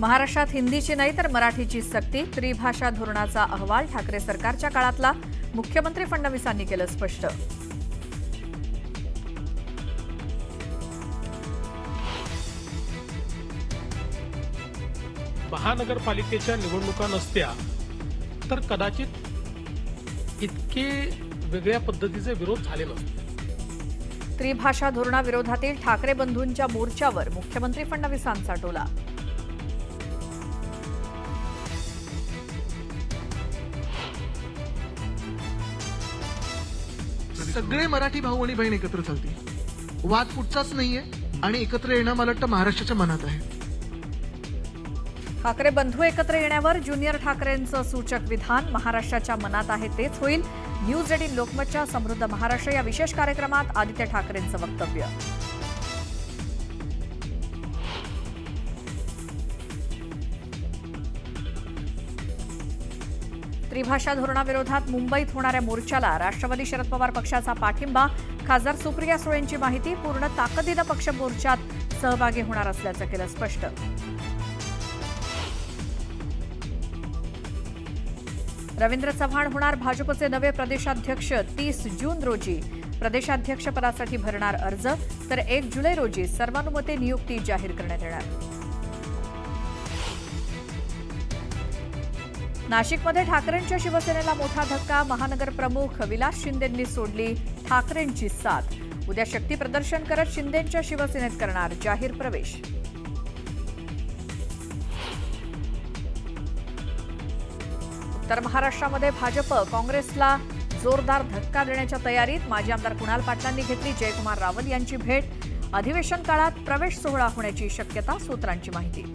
महाराष्ट्रात हिंदीची नाही तर मराठीची सक्ती, त्रिभाषा धोरणाचा अहवाल ठाकरे सरकारच्या काळातला, मुख्यमंत्री फडणवीसांनी केलं स्पष्ट. महानगरपालिकेच्या निवडणुका नसत्या तर कदाचित इतके वेगळ्या पद्धतीचे विरोध झाले नसते. त्रिभाषा धोरणाविरोधातील ठाकरे बंधूंच्या मोर्चावर मुख्यमंत्री फडणवीसांचा टोला. सगळे मराठी भाऊ आणि बहीण एकत्र चालतील. वाद कुठचाच नाहीये आणि एकत्र येणं मला वाटतं महाराष्ट्राच्या मनात आहे. ठाकरे बंधू एकत्र येण्यावर ज्युनियर ठाकरेंचं सूचक विधान, महाराष्ट्राच्या मनात आहे तेच होईल. न्यूज 18 लोकमतच्या समृद्ध महाराष्ट्र या विशेष कार्यक्रमात आदित्य ठाकरेंचं वक्तव्य. त्रिभाषा धोरणाविरोधात मुंबईत होणाऱ्या मोर्चाला राष्ट्रवादी शरद पवार पक्षाचा पाठिंबा, खासदार सुप्रिया सुळेंची माहिती. पूर्ण ताकदीनं पक्ष मोर्चात सहभागी होणार असल्याचं केलं स्पष्ट. रवींद्र चव्हाण होणार भाजपचे नवे प्रदेशाध्यक्ष. 30 जून रोजी प्रदेशाध्यक्षपदासाठी भरणार अर्ज, तर 1 जुलै रोजी सर्वानुमते नियुक्ती जाहीर करण्यात येणार. नाशिकमध्ये ठाकरेंच्या शिवसेनेला मोठा धक्का, महानगर प्रमुख विलास शिंदेंनी सोडली ठाकरेंची साथ. उद्या शक्ती प्रदर्शन करत शिंदेंच्या शिवसेनेत करणार जाहीर प्रवेश. उत्तर महाराष्ट्रामध्ये भाजप काँग्रेसला जोरदार धक्का देण्याच्या तयारीत. माजी आमदार कुणाल पाटलांनी घेतली जयकुमार रावल यांची भेट. अधिवेशन काळात प्रवेश सोहळा होण्याची शक्यता, सूत्रांची माहिती.